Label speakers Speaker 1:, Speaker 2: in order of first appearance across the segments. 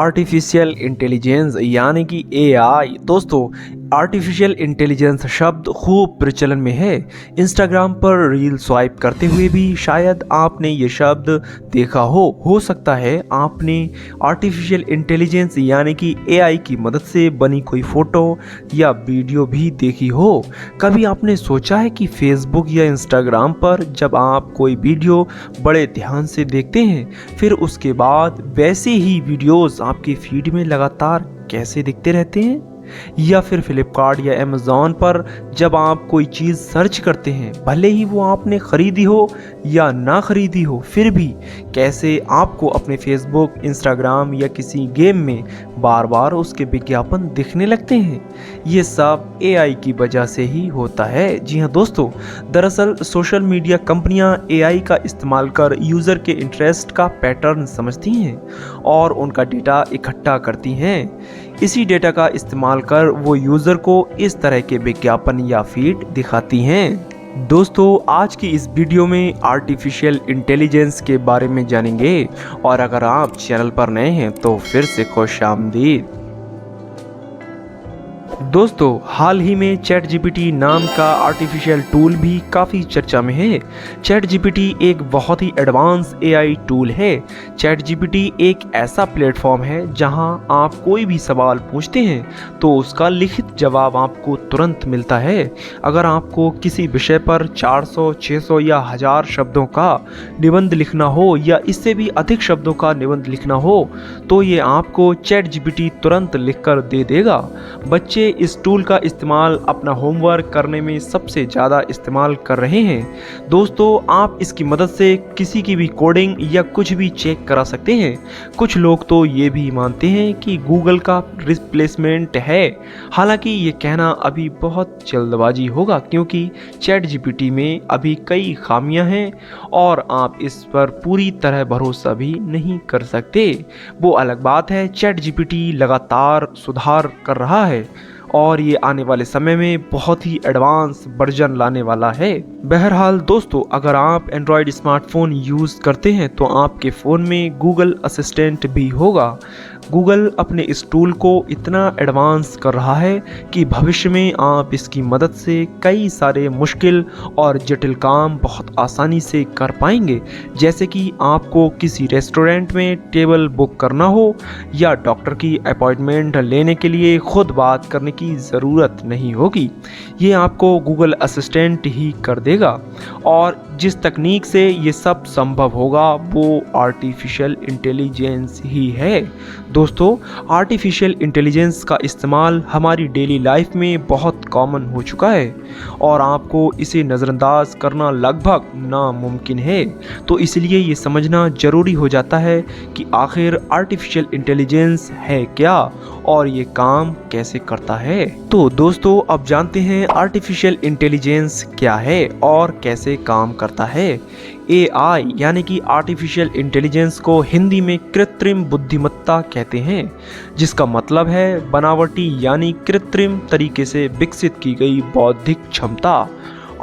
Speaker 1: Artificial intelligence यानी कि AI. दोस्तों, आर्टिफिशियल इंटेलिजेंस शब्द खूब प्रचलन में है। इंस्टाग्राम पर रील स्वाइप करते हुए भी शायद आपने ये शब्द देखा हो सकता है आपने आर्टिफिशियल इंटेलिजेंस यानी कि एआई की मदद से बनी कोई फ़ोटो या वीडियो भी देखी हो। कभी आपने सोचा है कि फेसबुक या इंस्टाग्राम पर जब आप कोई वीडियो बड़े ध्यान से देखते हैं, फिर उसके बाद वैसे ही वीडियोस आपकी फीड में लगातार कैसे दिखते रहते हैं? या फिर फ्लिपकार्ट या अमेज़ॉन पर जब आप कोई चीज़ सर्च करते हैं, भले ही वो आपने ख़रीदी हो या ना ख़रीदी हो, फिर भी कैसे आपको अपने फेसबुक, इंस्टाग्राम या किसी गेम में बार बार उसके विज्ञापन दिखने लगते हैं। ये सब एआई की वजह से ही होता है। जी हाँ दोस्तों, दरअसल सोशल मीडिया कंपनियां एआई का इस्तेमाल कर यूज़र के इंटरेस्ट का पैटर्न समझती हैं और उनका डेटा इकट्ठा करती हैं। इसी डेटा का इस्तेमाल कर वो यूज़र को इस तरह के विज्ञापन या फीड दिखाती हैं। दोस्तों, आज की इस वीडियो में आर्टिफिशियल इंटेलिजेंस के बारे में जानेंगे और अगर आप चैनल पर नए हैं तो फिर से खुशामदीद। दोस्तों, हाल ही में चैट जीपीटी नाम का आर्टिफिशियल टूल भी काफ़ी चर्चा में है। चैट जीपीटी एक बहुत ही एडवांस एआई टूल है। चैट जीपीटी एक ऐसा प्लेटफॉर्म है जहां आप कोई भी सवाल पूछते हैं तो उसका लिखित जवाब आपको तुरंत मिलता है। अगर आपको किसी विषय पर 400, 600 या 1000 शब्दों का निबंध लिखना हो या इससे भी अधिक शब्दों का निबंध लिखना हो तो ये आपको चैट जीपीटी तुरंत लिखकर दे देगा। बच्चे इस टूल का इस्तेमाल अपना होमवर्क करने में सबसे ज़्यादा इस्तेमाल कर रहे हैं। दोस्तों, आप इसकी मदद से किसी की भी कोडिंग या कुछ भी चेक करा सकते हैं। कुछ लोग तो ये भी मानते हैं कि गूगल का रिप्लेसमेंट है। हालांकि ये कहना अभी बहुत जल्दबाजी होगा क्योंकि चैट जीपीटी में अभी कई खामियां हैं और आप इस पर पूरी तरह भरोसा भी नहीं कर सकते। वो अलग बात है, चैट जीपीटी लगातार सुधार कर रहा है और ये आने वाले समय में बहुत ही एडवांस वर्जन लाने वाला है। बहरहाल दोस्तों, अगर आप एंड्रॉयड स्मार्टफोन यूज़ करते हैं तो आपके फ़ोन में गूगल असिस्टेंट भी होगा। गूगल अपने इस टूल को इतना एडवांस कर रहा है कि भविष्य में आप इसकी मदद से कई सारे मुश्किल और जटिल काम बहुत आसानी से कर पाएंगे। जैसे कि आपको किसी रेस्टोरेंट में टेबल बुक करना हो या डॉक्टर की अपॉइंटमेंट लेने के लिए खुद बात करने की ज़रूरत नहीं होगी। ये आपको गूगल असिस्टेंट ही कर देगा और जिस तकनीक से ये सब संभव होगा वो आर्टिफिशियल इंटेलिजेंस ही है। दोस्तों, आर्टिफिशियल इंटेलिजेंस का इस्तेमाल हमारी डेली लाइफ में बहुत कॉमन हो चुका है और आपको इसे नज़रअंदाज करना लगभग नामुमकिन है। तो इसलिए ये समझना ज़रूरी हो जाता है कि आखिर आर्टिफिशियल इंटेलिजेंस है क्या और ये काम कैसे करता है। तो दोस्तों, अब जानते हैं आर्टिफिशियल इंटेलिजेंस क्या है और कैसे काम करता है। एआई यानी कि आर्टिफिशियल इंटेलिजेंस को हिंदी में कृत्रिम बुद्धिमत्ता कहते हैं, जिसका मतलब है बनावटी यानी कृत्रिम तरीके से विकसित की गई बौद्धिक क्षमता।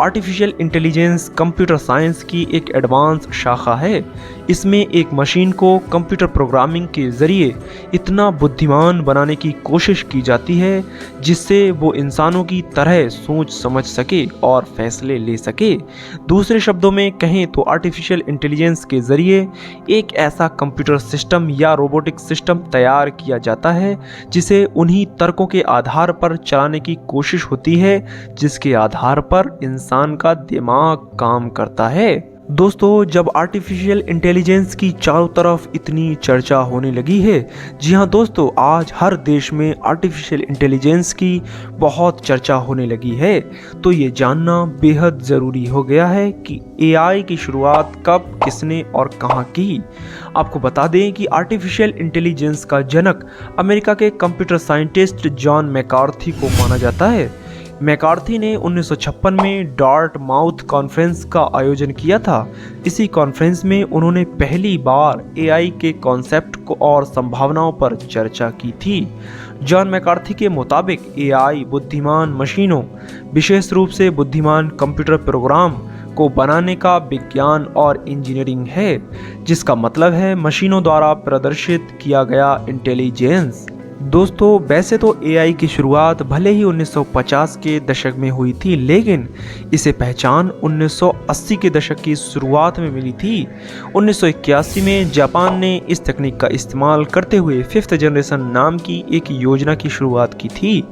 Speaker 1: आर्टिफिशियल इंटेलिजेंस कंप्यूटर साइंस की एक एडवांस शाखा है। इसमें एक मशीन को कंप्यूटर प्रोग्रामिंग के ज़रिए इतना बुद्धिमान बनाने की कोशिश की जाती है जिससे वो इंसानों की तरह सोच समझ सके और फैसले ले सके। दूसरे शब्दों में कहें तो आर्टिफिशियल इंटेलिजेंस के ज़रिए एक ऐसा कंप्यूटर सिस्टम या रोबोटिक सिस्टम तैयार किया जाता है जिसे उन्हीं तर्कों के आधार पर चलाने की कोशिश होती है जिसके आधार पर इंसान का दिमाग काम करता है। दोस्तों, जब आर्टिफिशियल इंटेलिजेंस की चारों तरफ इतनी चर्चा होने लगी है, जी हाँ दोस्तों, आज हर देश में आर्टिफिशियल इंटेलिजेंस की बहुत चर्चा होने लगी है, तो ये जानना बेहद ज़रूरी हो गया है कि एआई की शुरुआत कब, किसने और कहाँ की। आपको बता दें कि आर्टिफिशियल इंटेलिजेंस का जनक अमेरिका के कंप्यूटर साइंटिस्ट जॉन मैकार्थी को माना जाता है। मैकार्थी ने 1956 में डार्टमाउथ कॉन्फ्रेंस का आयोजन किया था। इसी कॉन्फ्रेंस में उन्होंने पहली बार एआई के कॉन्सेप्ट को और संभावनाओं पर चर्चा की थी। जॉन मैकार्थी के मुताबिक एआई बुद्धिमान मशीनों, विशेष रूप से बुद्धिमान कंप्यूटर प्रोग्राम को बनाने का विज्ञान और इंजीनियरिंग है, जिसका मतलब है मशीनों द्वारा प्रदर्शित किया गया इंटेलिजेंस। दोस्तों, वैसे तो एआई की शुरुआत भले ही 1950 के दशक में हुई थी, लेकिन इसे पहचान 1980 के दशक की शुरुआत में मिली थी। 1981 में जापान ने इस तकनीक का इस्तेमाल करते हुए फिफ्थ जनरेशन नाम की एक योजना की शुरुआत की थी।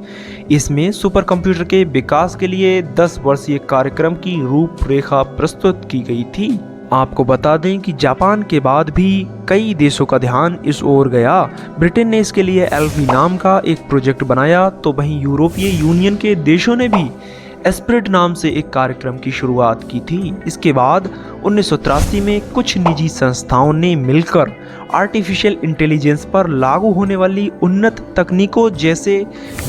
Speaker 1: इसमें सुपर कंप्यूटर के विकास के लिए 10 वर्षीय कार्यक्रम की रूपरेखा प्रस्तुत की गई थी। आपको बता दें कि जापान के बाद भी कई देशों का ध्यान इस ओर गया। ब्रिटेन ने इसके लिए एल्फी नाम का एक प्रोजेक्ट बनाया, तो वहीं यूरोपीय यूनियन के देशों ने भी एस्पिरिट नाम से एक कार्यक्रम की शुरुआत की थी। इसके बाद 1983 में कुछ निजी संस्थाओं ने मिलकर आर्टिफिशियल इंटेलिजेंस पर लागू होने वाली उन्नत तकनीकों जैसे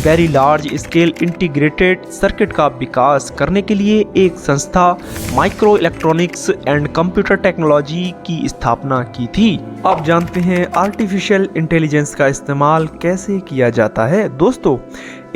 Speaker 1: very large scale integrated circuit का विकास करने के लिए एक संस्था micro electronics and computer technology की स्थापना की थी। अब जानते हैं आर्टिफिशियल इंटेलिजेंस का इस्तेमाल कैसे किया जाता है। दोस्तों,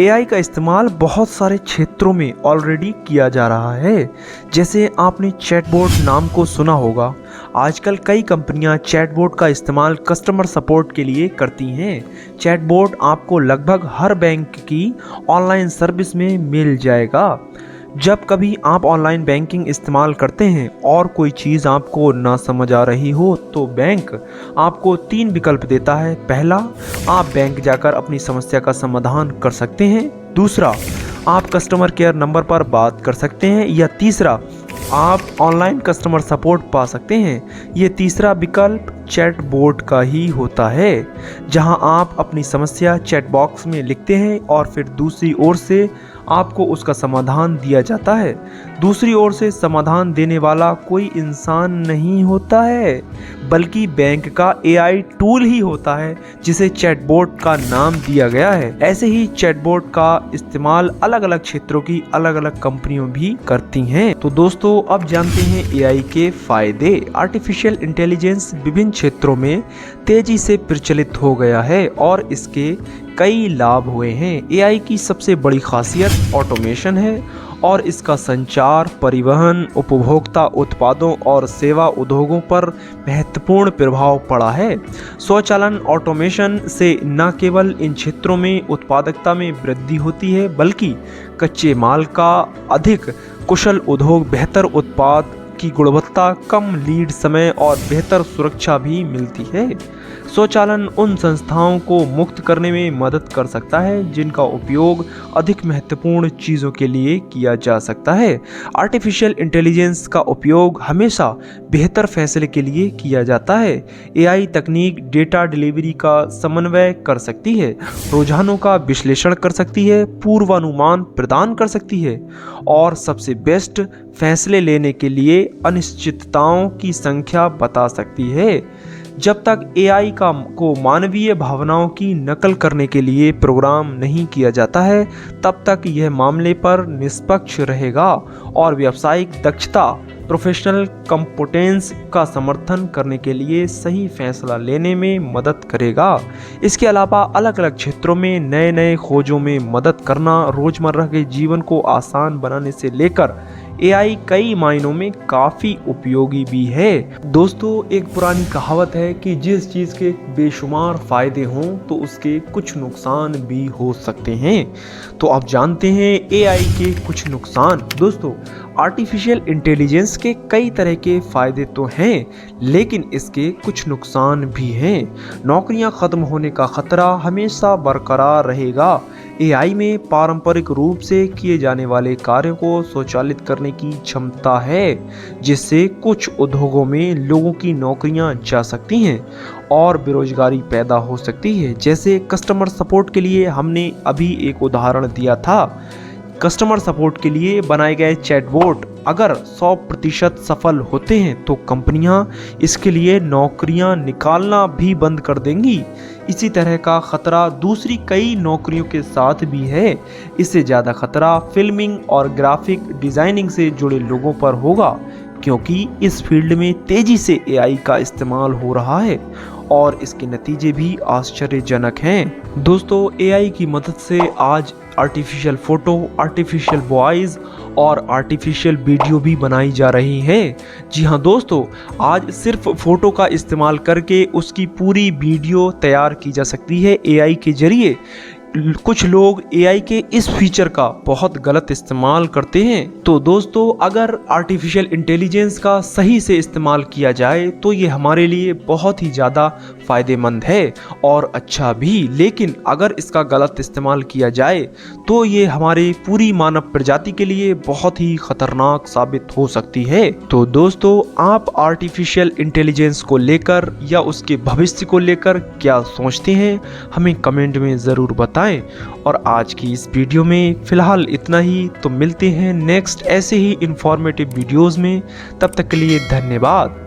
Speaker 1: एआई का इस्तेमाल बहुत सारे क्षेत्रों में ऑलरेडी किया जा रहा है। जैसे आपने चैटबॉट नाम को सुना होगा। आजकल कई कंपनियां चैटबॉट का इस्तेमाल कस्टमर सपोर्ट के लिए करती हैं। चैटबॉट आपको लगभग हर बैंक की ऑनलाइन सर्विस में मिल जाएगा। जब कभी आप ऑनलाइन बैंकिंग इस्तेमाल करते हैं और कोई चीज़ आपको ना समझ आ रही हो, तो बैंक आपको 3 विकल्प देता है। पहला, आप बैंक जाकर अपनी समस्या का समाधान कर सकते हैं। दूसरा, आप कस्टमर केयर नंबर पर बात कर सकते हैं। या तीसरा, आप ऑनलाइन कस्टमर सपोर्ट पा सकते हैं। ये तीसरा विकल्प चैटबॉट का ही होता है, जहां आप अपनी समस्या चैट बॉक्स में लिखते हैं और फिर दूसरी ओर से आपको उसका समाधान दिया जाता है। दूसरी ओर से समाधान देने वाला कोई इंसान नहीं होता है, बल्कि बैंक का एआई टूल ही होता है, जिसे चैटबॉट का नाम दिया गया है। ऐसे ही चैटबॉट का इस्तेमाल अलग अलग क्षेत्रों की अलग अलग कंपनियों भी करती हैं। तो दोस्तों, अब जानते हैं एआई के फायदे। आर्टिफिशियल इंटेलिजेंस विभिन्न क्षेत्रों में तेजी से प्रचलित हो गया है और इसके कई लाभ हुए हैं। एआई की सबसे बड़ी खासियत ऑटोमेशन है और इसका संचार, परिवहन, उपभोक्ता उत्पादों और सेवा उद्योगों पर महत्वपूर्ण प्रभाव पड़ा है। स्वचालन ऑटोमेशन से न केवल इन क्षेत्रों में उत्पादकता में वृद्धि होती है, बल्कि कच्चे माल का अधिक कुशल उद्योग, बेहतर उत्पाद की गुणवत्ता, कम लीड समय और बेहतर सुरक्षा भी मिलती है। स्वचालन उन संस्थाओं को मुक्त करने में मदद कर सकता है जिनका उपयोग अधिक महत्वपूर्ण चीज़ों के लिए किया जा सकता है। आर्टिफिशियल इंटेलिजेंस का उपयोग हमेशा बेहतर फैसले के लिए किया जाता है। एआई तकनीक डेटा डिलीवरी का समन्वय कर सकती है, रुझानों का विश्लेषण कर सकती है, पूर्वानुमान प्रदान कर सकती है और सबसे बेस्ट फैसले लेने के लिए अनिश्चितताओं की संख्या बता सकती है। जब तक एआई को मानवीय भावनाओं की नकल करने के लिए प्रोग्राम नहीं किया जाता है, तब तक यह मामले पर निष्पक्ष रहेगा और व्यावसायिक दक्षता, प्रोफेशनल कंपोटेंस का समर्थन करने के लिए सही फैसला लेने में मदद करेगा। इसके अलावा अलग अलग क्षेत्रों में नए नए खोजों में मदद करना, रोजमर्रा के जीवन को आसान बनाने से लेकर एआई कई मायनों में काफ़ी उपयोगी भी है। दोस्तों, एक पुरानी कहावत है कि जिस चीज़ के बेशुमार फ़ायदे हों तो उसके कुछ नुकसान भी हो सकते हैं। तो अब जानते हैं एआई के कुछ नुकसान। दोस्तों, आर्टिफिशियल इंटेलिजेंस के कई तरह के फ़ायदे तो हैं, लेकिन इसके कुछ नुकसान भी हैं। नौकरियां ख़त्म होने का खतरा हमेशा बरकरार रहेगा। एआई में पारंपरिक रूप से किए जाने वाले कार्यों को स्वचालित करने की क्षमता है, जिससे कुछ उद्योगों में लोगों की नौकरियां जा सकती हैं और बेरोजगारी पैदा हो सकती है। जैसे कस्टमर सपोर्ट के लिए हमने अभी एक उदाहरण दिया था। कस्टमर सपोर्ट के लिए बनाए गए चैटबॉट अगर 100% सफल होते हैं तो कंपनियां इसके लिए नौकरियां निकालना भी बंद कर देंगी। इसी तरह का खतरा दूसरी कई नौकरियों के साथ भी है। इससे ज़्यादा खतरा फिल्मिंग और ग्राफिक डिज़ाइनिंग से जुड़े लोगों पर होगा, क्योंकि इस फील्ड में तेज़ी से एआई का इस्तेमाल हो रहा है और इसके नतीजे भी आश्चर्यजनक हैं। दोस्तों, एआई की मदद से आज आर्टिफिशियल फ़ोटो, आर्टिफिशियल वॉइस और आर्टिफिशियल वीडियो भी बनाई जा रही हैं। जी हाँ दोस्तों, आज सिर्फ फ़ोटो का इस्तेमाल करके उसकी पूरी वीडियो तैयार की जा सकती है एआई के ज़रिए। कुछ लोग एआई के इस फीचर का बहुत गलत इस्तेमाल करते हैं। तो दोस्तों, अगर आर्टिफिशियल इंटेलिजेंस का सही से इस्तेमाल किया जाए तो ये हमारे लिए बहुत ही ज़्यादा फ़ायदेमंद है और अच्छा भी, लेकिन अगर इसका गलत इस्तेमाल किया जाए तो ये हमारे पूरी मानव प्रजाति के लिए बहुत ही ख़तरनाक साबित हो सकती है। तो दोस्तों, आप आर्टिफिशियल इंटेलिजेंस को लेकर या उसके भविष्य को लेकर क्या सोचते हैं, हमें कमेंट में ज़रूर बताएं। और आज की इस वीडियो में फ़िलहाल इतना ही। तो मिलते हैं नेक्स्ट ऐसे ही इंफॉर्मेटिव वीडियोज़ में। तब तक के लिए धन्यवाद।